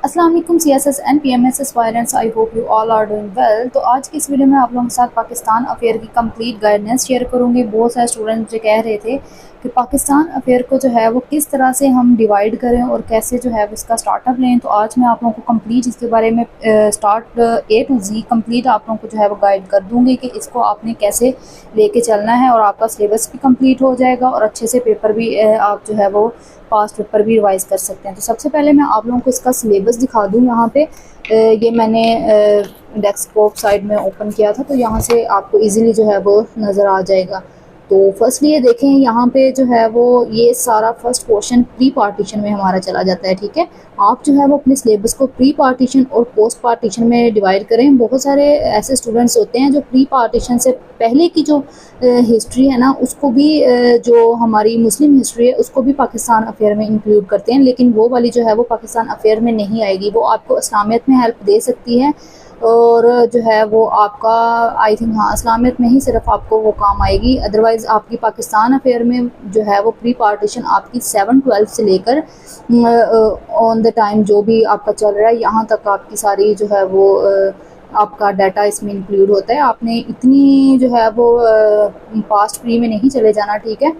अस्सलाम वालेकुम CSS and PMS aspirants, I hope you all are doing well. तो आज की इस वीडियो में आप लोगों के साथ पाकिस्तान अफेयर की कंप्लीट गाइडेंस शेयर करूंगी। बहुत सारे स्टूडेंट मुझे कह रहे थे कि पाकिस्तान अफेयर को जो है वो किस तरह से हम डिवाइड करें और कैसे जो है इसका स्टार्टअप लें। तो आज मैं आप लोगों को कंप्लीट इसके बारे में start A to Z complete आप लोगों को जो है वो गाइड कर दूंगी कि इसको आपने कैसे लेके चलना है, और आपका सिलेबस भी कंप्लीट हो जाएगा और अच्छे से पेपर भी आप जो है वो पास्ट पेपर भी रिवाइज कर सकते हैं। तो सबसे पहले मैं आप लोगों को इसका सिलेबस दिखा दूं। यहाँ पे ये मैंने डेस्कटॉप साइड में ओपन किया था, तो यहाँ से आपको इजीली जो है वो नज़र आ जाएगा। तो फर्स्टली ये देखें, यहाँ पे जो है वो ये सारा फर्स्ट क्वेश्चन प्री पार्टीशन में हमारा चला जाता है। ठीक है, आप जो है वो अपने सिलेबस को प्री पार्टीशन और पोस्ट पार्टीशन में डिवाइड करें। बहुत सारे ऐसे स्टूडेंट्स होते हैं जो प्री पार्टीशन से पहले की जो हिस्ट्री है ना, उसको भी जो हमारी मुस्लिम हिस्ट्री है उसको भी पाकिस्तान अफेयर में इंक्लूड करते हैं, लेकिन वो वाली जो है वो पाकिस्तान अफेयर में नहीं आएगी। वो आपको इस्लामियत में हेल्प दे सकती है, और जो है वो आपका आई थिंक हाँ इस्लामियत में ही सिर्फ आपको वो काम आएगी। अदरवाइज़ आपकी पाकिस्तान अफेयर में जो है वो प्री पार्टीशन आपकी 7-12 से लेकर ऑन द टाइम जो भी आपका चल रहा है यहाँ तक आपकी सारी जो है वो आपका डाटा इसमें इंक्लूड होता है। आपने इतनी जो है वो पास्ट प्री में नहीं चले जाना। ठीक है,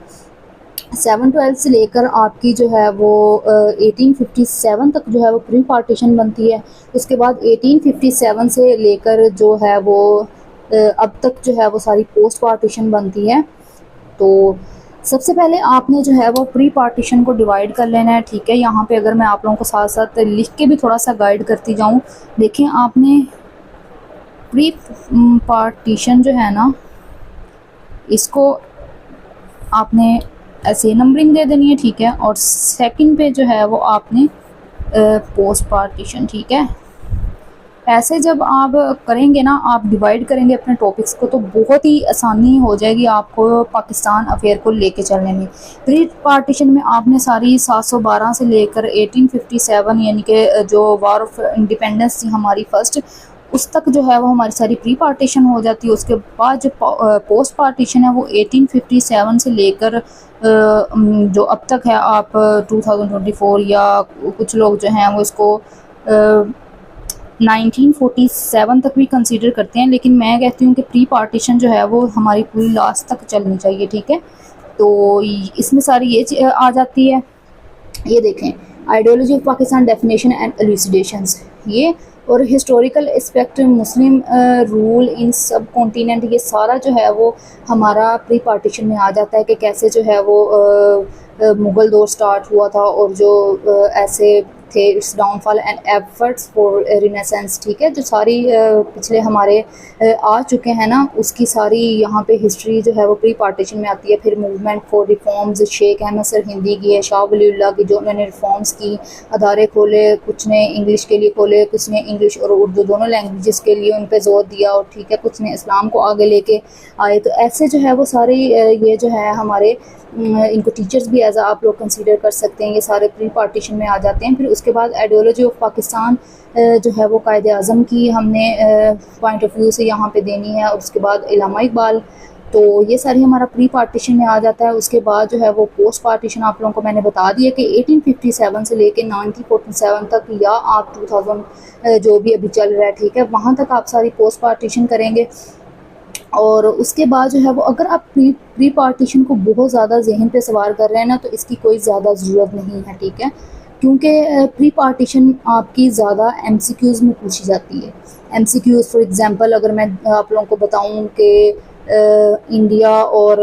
7-12 से लेकर आपकी जो है वो 1857 तक जो है वो प्री पार्टीशन बनती है। उसके बाद 1857 से लेकर जो है वो अब तक जो है वो सारी पोस्ट पार्टीशन बनती है। तो सबसे पहले आपने जो है वो प्री पार्टीशन को डिवाइड कर लेना है। ठीक है, यहाँ पे अगर मैं आप लोगों को साथ साथ लिख के भी थोड़ा सा गाइड करती जाऊँ, देखें आपने प्री पार्टीशन जो है ना, इसको आपने ऐसे नंबरिंग दे देनी है। ठीक है, और सेकंड पे जो है वो आपने पोस्ट पार्टीशन। ठीक है, ऐसे जब आप करेंगे ना, आप डिवाइड करेंगे अपने टॉपिक्स को, तो बहुत ही आसानी हो जाएगी आपको पाकिस्तान अफेयर को लेके चलने में। प्री पार्टीशन में आपने सारी 712 से लेकर 1857 यानी कि जो वॉर ऑफ इंडिपेंडेंस थी हमारी फर्स्ट, उस तक जो है वो हमारी सारी प्री पार्टीशन हो जाती है। उसके बाद जो पोस्ट पार्टीशन है वो 1857 से लेकर जो अब तक है, आप 2024 या कुछ लोग जो हैं वो इसको 1947 तक भी कंसीडर करते हैं, लेकिन मैं कहती हूँ कि प्री पार्टीशन जो है वो हमारी पूरी लास्ट तक चलनी चाहिए। ठीक है, तो इसमें सारी ये आ जाती है। ये देखें, ideology of Pakistan, definition and elucidations, ये और historical aspect, Muslim rule in sub continent, ये सारा जो है वो हमारा प्री पार्टीशन में आ जाता है कि कैसे जो है वो मुग़ल दौर स्टार्ट हुआ था और जो ऐसे थे it's downfall and efforts for renaissance. ठीक है, जो सारी पिछले हमारे आ चुके हैं ना, उसकी सारी यहाँ पे हिस्ट्री जो है वो प्री पार्टीशन में आती है। फिर movement for reforms, Sheikh Ahmad Sirhindi की है, शाह वलीउल्लाह की, जो उन्होंने रिफॉर्म्स की, अदारे खोले, कुछ ने इंग्लिश के लिए खोले, कुछ ने इंग्लिश और उर्दू दोनों लैंग्वेजेस के लिए उन पर जोर दिया, और ठीक है कुछ ने इस्लाम को आगे लेके आए। तो ऐसे जो है वो सारी ये जो है हमारे इनको टीचर्स भी एज आप लोग कंसीडर कर सकते हैं, ये सारे प्री पार्टीशन में आ जाते हैं। फिर उसके बाद आइडियोलॉजी ऑफ पाकिस्तान जो है वो कायदे आज़म की हमने पॉइंट ऑफ व्यू से यहाँ पे देनी है, और उसके बाद इल्लामा इकबाल, तो ये सारी हमारा प्री पार्टीशन में आ जाता है। उसके बाद जो है वो पोस्ट पार्टीशन आप लोगों को मैंने बता दिया कि 1857 से लेके 1947 तक, या आप 2000 जो भी अभी चल रहा है, ठीक है, वहाँ तक आप सारी पोस्ट पार्टीशन करेंगे। और उसके बाद जो है वो अगर आप प्री पार्टीशन को बहुत ज़्यादा जहन पे सवार कर रहे हैं ना, तो इसकी कोई ज़्यादा ज़रूरत नहीं है। ठीक है, क्योंकि प्री पार्टीशन आपकी ज़्यादा MCQs में पूछी जाती है। MCQs फॉर एग्जांपल अगर मैं आप लोगों को बताऊं कि इंडिया और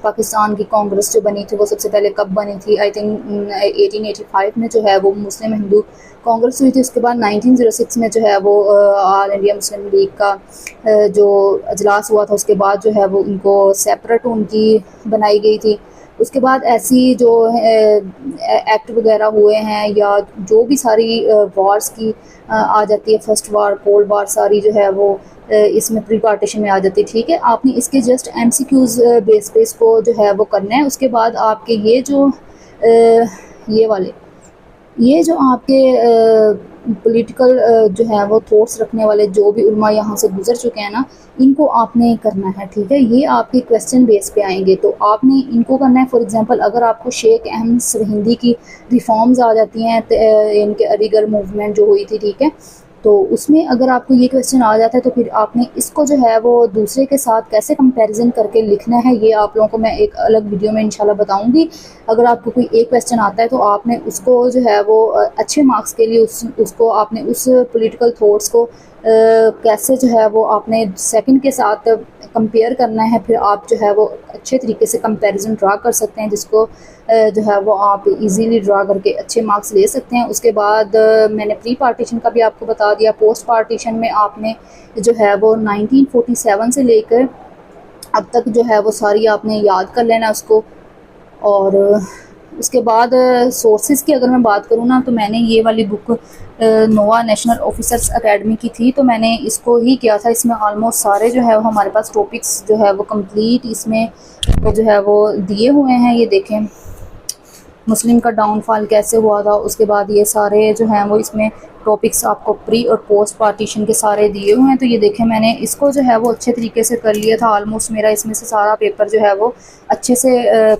पाकिस्तान की कांग्रेस जो बनी थी वो सबसे पहले कब बनी थी, आई थिंक 1885 में जो है वो मुस्लिम हिंदू कांग्रेस हुई थी। उसके बाद 1906 में जो है वो ऑल इंडिया मुस्लिम लीग का जो अजलास हुआ था, उसके बाद जो है वो उनको सेपरेट उनकी बनाई गई थी। उसके बाद ऐसी जो एक्ट वगैरह हुए हैं, या जो भी सारी वॉर्स की आ जाती है, फर्स्ट वार, कोल्ड वार, सारी जो है वो इसमें प्री पार्टीशन में आ जाती है। ठीक है, आपने इसके जस्ट MCQs बेस पे इसको जो है वो करना है। उसके बाद आपके ये जो ये वाले ये जो आपके पॉलिटिकल जो है वो थॉट्स रखने वाले जो भी उलमा यहाँ से गुजर चुके हैं ना, इनको आपने करना है, ठीक है। ये आपके क्वेश्चन बेस पे आएंगे तो आपने इनको करना है। फॉर एग्जांपल अगर आपको शेख अहमद सरहिंदी की रिफॉर्म्स आ जाती हैं, इनके अलीगढ़ मूवमेंट जो हुई थी, ठीक है, तो उसमें अगर आपको ये क्वेश्चन आ जाता है तो फिर आपने इसको जो है वो दूसरे के साथ कैसे कंपैरिजन करके लिखना है, ये आप लोगों को मैं एक अलग वीडियो में इंशाल्लाह बताऊंगी। अगर आपको कोई एक क्वेश्चन आता है तो आपने उसको जो है वो अच्छे मार्क्स के लिए उसको आपने उस पॉलिटिकल थॉट्स को कैसे जो है वो आपने सेकंड के साथ कंपेयर करना है, फिर आप जो है वो अच्छे तरीके से कंपैरिजन ड्रा कर सकते हैं, जिसको जो है वो आप इजीली ड्रा करके अच्छे मार्क्स ले सकते हैं। उसके बाद मैंने प्री पार्टीशन का भी आपको बता दिया। पोस्ट पार्टीशन में आपने जो है वो 1947 से लेकर अब तक जो है वो सारी आपने याद कर लेना उसको। और उसके बाद सोर्सेज की अगर मैं बात करूँ ना, तो मैंने ये वाली बुक नोवा नेशनल ऑफिसर्स एकेडमी की थी, तो मैंने इसको ही किया था। इसमें ऑलमोस्ट सारे जो है वो हमारे पास टॉपिक्स जो है वो कंप्लीट इसमें जो है वो दिए हुए हैं। ये देखें, मुस्लिम का डाउनफॉल कैसे हुआ था, उसके बाद ये सारे जो हैं वो इसमें टॉपिक्स आपको प्री और पोस्ट पार्टीशन के सारे दिए हुए हैं। तो ये देखें, मैंने इसको जो है वो अच्छे तरीके से कर लिया था। ऑलमोस्ट मेरा इसमें से सारा पेपर जो है वो अच्छे से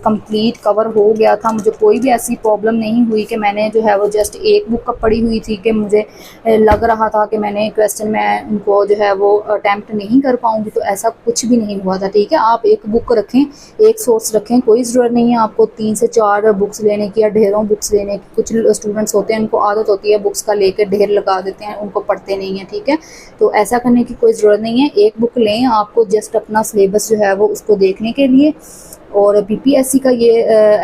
कंप्लीट कवर हो गया था। मुझे कोई भी ऐसी प्रॉब्लम नहीं हुई कि मैंने जो है वो जस्ट एक बुक पढ़ी हुई थी कि मुझे लग रहा था कि मैंने क्वेश्चन में उनको जो है वो अटैम्प्ट नहीं कर पाऊँगी, तो ऐसा कुछ भी नहीं हुआ था, ठीक है। आप एक बुक रखें, एक सोर्स रखें, कोई ज़रूरत नहीं है आपको 3 से 4 बुक्स लेने की या ढेरों बुक्स लेने की। कुछ स्टूडेंट्स होते हैं उनको आदत होती है बुक्स का लेकर ढेर लगा देते हैं, उनको पढ़ते नहीं है, ठीक है। तो ऐसा करने की कोई ज़रूरत नहीं है। एक बुक लें आपको जस्ट अपना सिलेबस जो है वो उसको देखने के लिए। और बीपीएससी का ये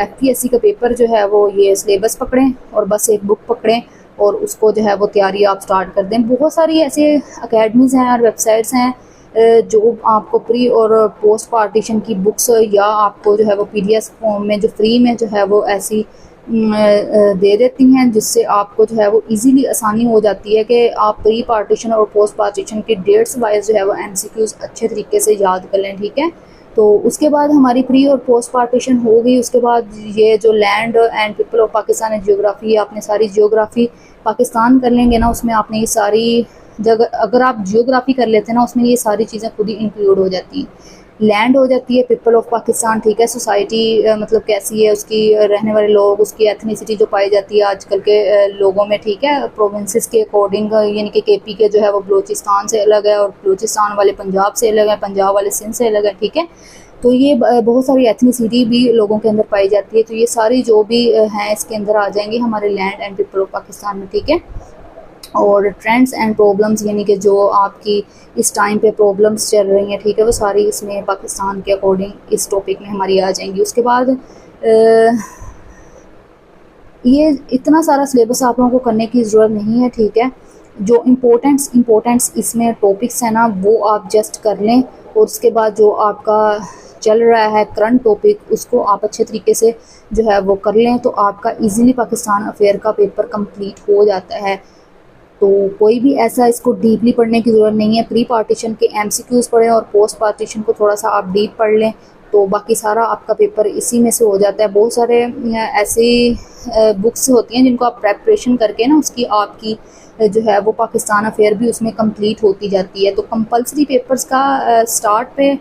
एफपीएससी का पेपर जो है वो ये सिलेबस पकड़ें और बस एक बुक पकड़ें और उसको जो है वो तैयारी आप स्टार्ट कर दें। बहुत सारी ऐसे अकेडमीज़ हैं और वेबसाइट्स हैं जो आपको प्री और पोस्ट पार्टीशन की बुक्स या आपको जो है वो पीडीएफ फॉर्म में जो फ्री में जो है वो ऐसी दे देती हैं, जिससे आपको जो है वो इजीली आसानी हो जाती है कि आप प्री पार्टीशन और पोस्ट पार्टीशन की डेट्स वाइज जो है वो एमसीक्यूज़ अच्छे तरीके से याद कर लें, ठीक है। तो उसके बाद हमारी प्री और पोस्ट पार्टीशन हो गई। उसके बाद ये जो land and people of Pakistan है, जियोग्राफी, आपने सारी जियोग्राफी पाकिस्तान कर लेंगे ना, उसमें आपने ये सारी जगह अगर आप जियोग्राफी कर लेते हैं ना, उसमें ये सारी चीज़ें खुद ही इंक्लूड हो जाती हैं। लैंड हो जाती है पीपल ऑफ पाकिस्तान, ठीक है। सोसाइटी मतलब कैसी है, उसकी रहने वाले लोग, उसकी एथनिसिटी जो पाई जाती है आजकल के लोगों में, ठीक है। प्रोविंसेस के अकॉर्डिंग, यानी कि केपी के जो है वो बलूचिस्तान से अलग है और बलूचिस्तान वाले पंजाब से अलग है, पंजाब वाले सिंध से अलग है, ठीक है। तो ये बहुत सारी एथनिसिटी भी लोगों के अंदर पाई जाती है। तो ये सारी जो भी हैं इसके अंदर आ जाएंगी हमारे land and people of Pakistan में, ठीक है। और ट्रेंड्स एंड प्रॉब्लम्स, यानी कि जो आपकी इस टाइम पे प्रॉब्लम्स चल रही हैं, ठीक है, वो सारी इसमें पाकिस्तान के अकॉर्डिंग इस टॉपिक में हमारी आ जाएंगी। उसके बाद ये इतना सारा सिलेबस आप लोगों को करने की ज़रूरत नहीं है, ठीक है। जो इम्पोर्टेंट्स इसमें टॉपिक्स हैं ना, वो आप जस्ट कर लें और उसके बाद जो आपका चल रहा है करंट टॉपिक, उसको आप अच्छे तरीके से जो है वो कर लें, तो आपका इजीली पाकिस्तान अफेयर का पेपर कंप्लीट हो जाता है। तो कोई भी ऐसा इसको डीपली पढ़ने की ज़रूरत नहीं है। प्री पार्टीशन के एमसीक्यूज़ पढ़ें और पोस्ट पार्टीशन को थोड़ा सा आप डीप पढ़ लें, तो बाकी सारा आपका पेपर इसी में से हो जाता है। बहुत सारे ऐसी बुक्स होती हैं जिनको आप प्रेपरेशन करके ना, उसकी आपकी जो है वो पाकिस्तान अफेयर भी उसमें कंप्लीट होती जाती है। तो कंपलसरी पेपर्स का स्टार्ट पे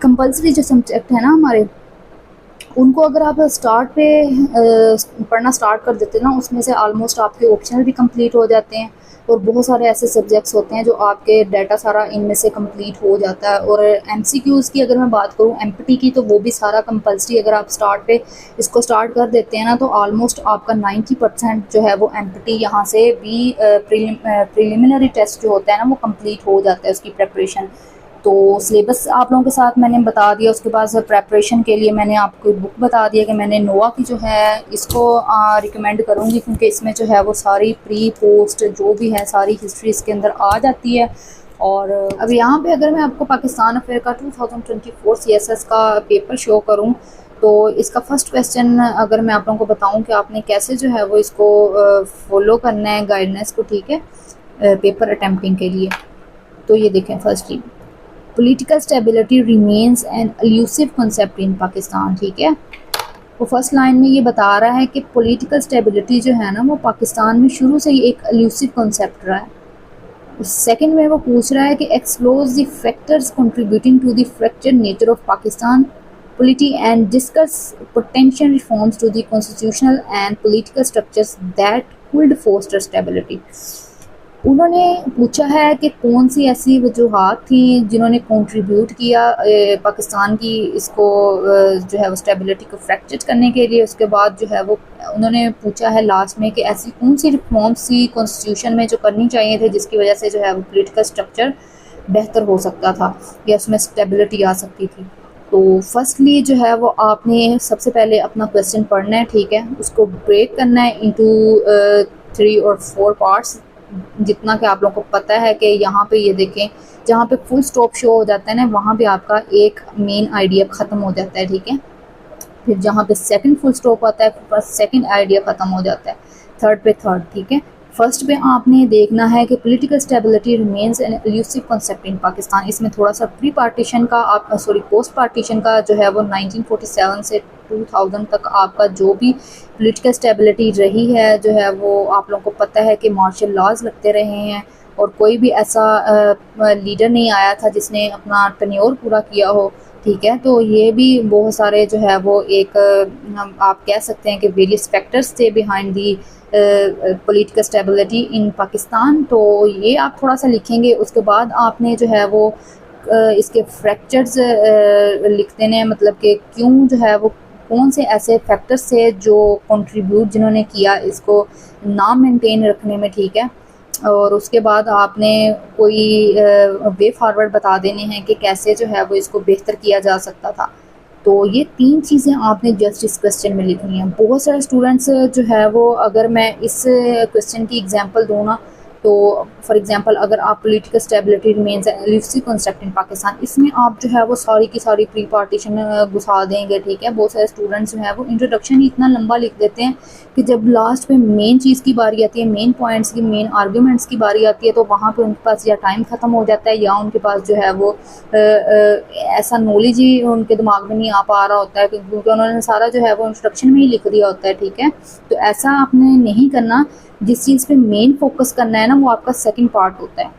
कंपलसरी जो सब्जेक्ट है ना हमारे, उनको अगर आप स्टार्ट पे पढ़ना स्टार्ट कर देते हैं ना, उसमें से आलमोस्ट आपके ऑप्शनल भी कंप्लीट हो जाते हैं। और बहुत सारे ऐसे सब्जेक्ट्स होते हैं जो आपके डाटा सारा इनमें से कंप्लीट हो जाता है। और एमसीक्यूज़ की अगर मैं बात करूँ, एमपीटी की, तो वो भी सारा कंपलसरी अगर आप स्टार्ट पे इसको स्टार्ट कर देते हैं ना, तो आलमोस्ट आपका 90% जो है वो एमपीटी यहाँ से भी प्रिलिमिनरी टेस्ट जो होता है ना वो कंप्लीट हो जाता है उसकी प्रेपरेशन। तो सिलेबस आप लोगों के साथ मैंने बता दिया। उसके बाद प्रेपरेशन के लिए मैंने आपको बुक बता दिया कि मैंने नोवा की जो है इसको रिकमेंड करूँगी, क्योंकि इसमें जो है वो सारी प्री पोस्ट जो भी है सारी हिस्ट्री इसके अंदर आ जाती है। और अब यहाँ पे अगर मैं आपको पाकिस्तान अफेयर का 2024 सीएसएस का पेपर शो करूँ, तो इसका फर्स्ट क्वेश्चन अगर मैं आप लोगों को बताऊँ कि आपने कैसे जो है वो इसको फॉलो करना है गाइडलाइंस को, ठीक है, पेपर अटैम्प्टिंग के लिए। तो ये देखें, firstly political stability remains an elusive concept in Pakistan, ठीक है। वो फर्स्ट लाइन में ये बता रहा है कि पॉलिटिकल स्टेबिलिटी जो है ना वो पाकिस्तान में शुरू से ही एक एल्यूसिव कॉन्सेप्ट रहा है। सेकंड में वो पूछ रहा है कि explores the factors contributing to the fractured nature of Pakistan polity and discuss potential reforms to the constitutional and political structures that could foster stability। उन्होंने पूछा है कि कौन सी ऐसी वजूहात थी जिन्होंने कंट्रीब्यूट किया पाकिस्तान की इसको जो है वो स्टेबिलिटी को फ्रैक्चर करने के लिए। उसके बाद जो है वो उन्होंने पूछा है लास्ट में कि ऐसी कौन सी रिफॉर्म्स थी कॉन्स्टिट्यूशन में जो करनी चाहिए थे जिसकी वजह से जो है वो पॉलिटिकल स्ट्रक्चर बेहतर हो सकता था या उसमें स्टेबिलिटी आ सकती थी। तो फर्स्टली जो है वो आपने सबसे पहले अपना क्वेश्चन पढ़ना है, ठीक है, उसको ब्रेक करना है इनटू 3 और 4 पार्ट्स, जितना कि आप लोगों को पता है कि यहाँ पे ये देखें जहाँ पे फुल स्टॉप शो हो जाता है ना वहाँ पे आपका एक मेन आइडिया ख़त्म हो जाता है, ठीक है। फिर जहाँ पे सेकंड फुल स्टॉप आता है सेकंड आइडिया ख़त्म हो जाता है, थर्ड पे थर्ड, ठीक है। फर्स्ट पे आपने देखना है कि political stability remains an elusive concept in Pakistan. इसमें थोड़ा सा प्री पार्टीशन का पोस्ट पार्टीशन का जो है वो 1947 से 2000 तक आपका जो भी पॉलिटिकल स्टेबिलिटी रही है जो है वो आप लोगों को पता है कि मार्शल लॉज लगते रहे हैं और कोई भी ऐसा लीडर नहीं आया था जिसने अपना टेन्योर पूरा किया हो, ठीक है। तो ये भी बहुत सारे जो है वो एक आप कह सकते हैं कि वेरियस फैक्टर्स थे behind the political stability in Pakistan. तो ये आप थोड़ा सा लिखेंगे। उसके बाद आपने जो है वो इसके फ्रैक्चर्स लिख देने, मतलब कि क्यों जो है वो कौन से ऐसे फैक्टर्स थे जो कंट्रीब्यूट जिन्होंने किया इसको नाम मेंटेन रखने में, ठीक है। और उसके बाद आपने कोई वे फॉरवर्ड बता देने हैं कि कैसे जो है वो इसको बेहतर किया जा सकता था। तो ये 3 चीज़ें आपने जस्ट इस क्वेश्चन में लिखनी है। बहुत सारे स्टूडेंट्स जो है वो अगर मैं इस क्वेश्चन की एग्जांपल दूँ ना, तो फॉर एग्जांपल अगर आप political stability remains elusive concept in Pakistan, इसमें आप जो है वो सारी की सारी प्री पार्टीशन घुसा देंगे, ठीक है। बहुत सारे स्टूडेंट्स जो है वो इंट्रोडक्शन ही इतना लंबा लिख देते हैं कि जब लास्ट में मेन चीज़ की बारी आती है, मेन पॉइंट्स की, मेन आर्ग्यूमेंट्स की बारी आती है, तो वहाँ पे उनके पास या टाइम ख़त्म हो जाता है या उनके पास जो है वो ऐसा नॉलेज ही उनके दिमाग में नहीं आ पा रहा होता है क्योंकि उन्होंने सारा जो है वो इंट्रोडक्शन में ही लिख दिया होता है, ठीक है। तो ऐसा आपने नहीं करना। जिस चीज़ पे मेन फोकस करना है ना वो आपका सेकंड पार्ट होता है।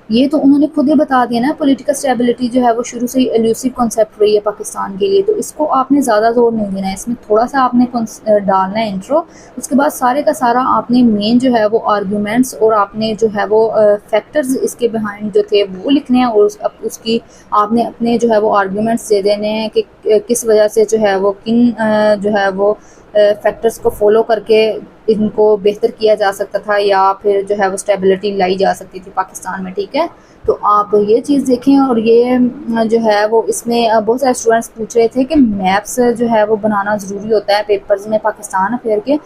ये तो उन्होंने खुद ही बता दिया ना, पॉलिटिकल स्टेबिलिटी जो है वो शुरू से ही एल्यूसिव कॉन्सेप्ट रही है पाकिस्तान के लिए, तो इसको आपने ज़्यादा जोर नहीं देना है, इसमें थोड़ा सा आपने डालना है इंट्रो। उसके बाद सारे का सारा आपने मेन जो है वो आर्ग्यूमेंट्स और आपने जो है वो फैक्टर्स इसके बिहाइंड जो थे वो लिखने हैं और उसकी आपने अपने जो है वो आर्ग्यूमेंट्स दे देने हैं कि किस वजह से जो है वो किन जो है वो फैक्टर्स को फॉलो करके इनको बेहतर किया जा सकता था या फिर जो है वो स्टेबिलिटी लाई जा सकती थी पाकिस्तान में, ठीक है। तो आप ये चीज़ देखें। और ये जो है वो इसमें बहुत सारे स्टूडेंट्स पूछ रहे थे कि मैप्स जो है वो बनाना ज़रूरी होता है पेपर्स में पाकिस्तान अफेयर के।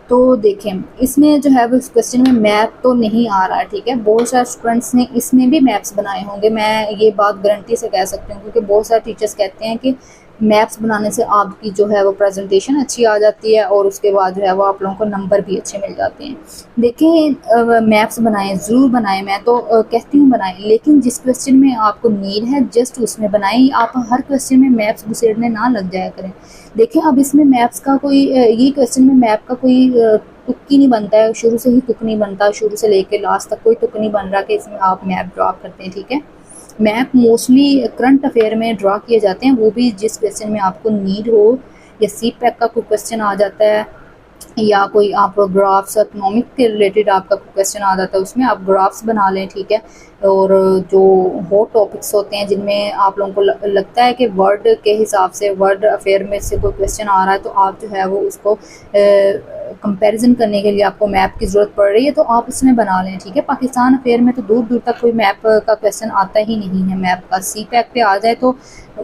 तो देखें इसमें जो है वो इस क्वेश्चन में मैप तो नहीं आ रहा है, ठीक है। बहुत सारे स्टूडेंट्स ने इसमें भी मैप्स बनाए होंगे, मैं ये बात गारंटी से कह सकती हूँ क्योंकि बहुत सारे टीचर्स कहते हैं कि मैप्स बनाने से आपकी जो है वो प्रेजेंटेशन अच्छी आ जाती है और उसके बाद जो है वो आप लोगों को नंबर भी अच्छे मिल जाते हैं। देखिए मैप्स बनाएं, ज़रूर बनाएं, मैं तो कहती हूँ बनाएं, लेकिन जिस क्वेश्चन में आपको नीड है जस्ट उसमें बनाएं। आप हर क्वेश्चन में मैप्स घुसेड़ने ना लग जाया करें। देखें अब इसमें मैप्स का कोई ये क्वेश्चन में मैप का कोई तुक्की नहीं बनता है, शुरू से ही तुक नहीं बनता, शुरू से लेके लास्ट तक कोई तुक नहीं बन रहा कि इसमें आप मैप ड्रा करते हैं, ठीक है। मैप मोस्टली करंट अफेयर में ड्रा किए जाते हैं, वो भी जिस क्वेश्चन में आपको नीड हो, या CPAC का कोई क्वेश्चन आ जाता है या कोई आप ग्राफ्स इकोनॉमिक के रिलेटेड आपका क्वेश्चन आ जाता है, उसमें आप ग्राफ्स बना लें, ठीक है। और जो हॉट टॉपिक्स होते हैं जिनमें आप लोगों को लगता है कि वर्ड के हिसाब से वर्ड अफेयर में से कोई क्वेश्चन आ रहा है तो आप जो है वो उसको कंपैरिजन करने के लिए आपको मैप की ज़रूरत पड़ रही है तो आप उसमें बना लें, ठीक है। पाकिस्तान अफेयर में तो दूर दूर तक कोई मैप का क्वेश्चन आता ही नहीं है। मैप का CPAC पे आ जाए तो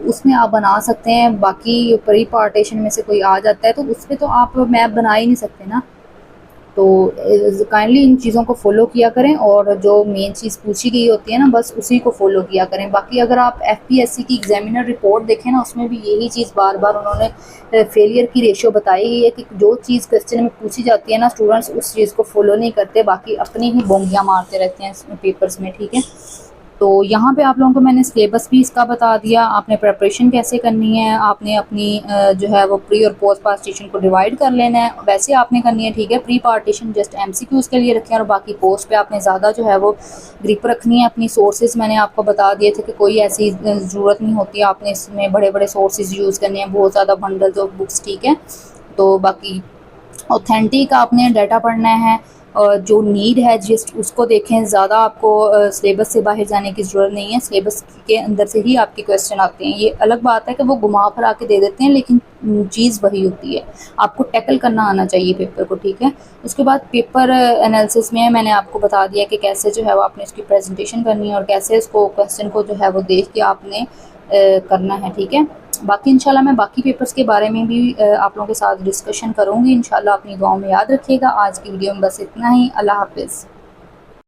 उसमें आप बना सकते हैं, बाकी प्री पार्टीशन में से कोई आ जाता है तो उस पर तो आप मैप बना ही नहीं सकते ना। तो काइंडली इन चीज़ों को फॉलो किया करें और जो मेन चीज़ पूछी गई होती है ना बस उसी को फॉलो किया करें। बाकी अगर आप FPSC की एग्जामिनर रिपोर्ट देखें ना उसमें भी यही चीज़ बार बार उन्होंने फेलियर की रेशियो बताई गई है कि जो चीज़ क्वेश्चन में पूछी जाती है ना स्टूडेंट्स उस चीज़ को फॉलो नहीं करते, बाकी अपनी ही बोंगियाँ मारते रहते हैं इसमें पेपर्स में, ठीक है। तो यहाँ पे आप लोगों को मैंने सिलेबस भी इसका बता दिया, आपने प्रिपरेशन कैसे करनी है, आपने अपनी जो है वो प्री और पोस्ट पार्टीशन को डिवाइड कर लेना है, वैसे आपने करनी है, ठीक है। प्री पार्टीशन जस्ट एमसीक्यूज के लिए रखें और बाकी पोस्ट पे आपने ज़्यादा जो है वो ग्रिप रखनी है। अपनी सोर्सेज मैंने आपको बता दिए थे कि कोई ऐसी ज़रूरत नहीं होती, आपने इसमें बड़े बड़े सोर्सेज यूज़ करने हैं, बहुत ज़्यादा बंडल्स ऑफ बुक्स, ठीक है। तो बाकी ऑथेंटिक आपने डाटा पढ़ना है और जो नीड है जिस उसको देखें, ज़्यादा आपको सिलेबस से बाहर जाने की ज़रूरत नहीं है, सिलेबस के अंदर से ही आपके क्वेश्चन आते हैं। ये अलग बात है कि वो घुमा फिरा के दे देते हैं, लेकिन चीज़ वही होती है, आपको टैकल करना आना चाहिए पेपर को, ठीक है। उसके बाद पेपर एनालिसिस में मैंने आपको बता दिया कि कैसे जो है वो आपने इसकी प्रेजेंटेशन करनी है और कैसे इसको क्वेश्चन को जो है वो देख के आपने करना है, ठीक है। बाकी इंशाल्लाह मैं बाकी पेपर्स के बारे में भी आप लोगों के साथ डिस्कशन करूँगी इंशाल्लाह। अपनी दुआओं में याद रखिएगा। आज की वीडियो में बस इतना ही। अल्लाह हाफिज़।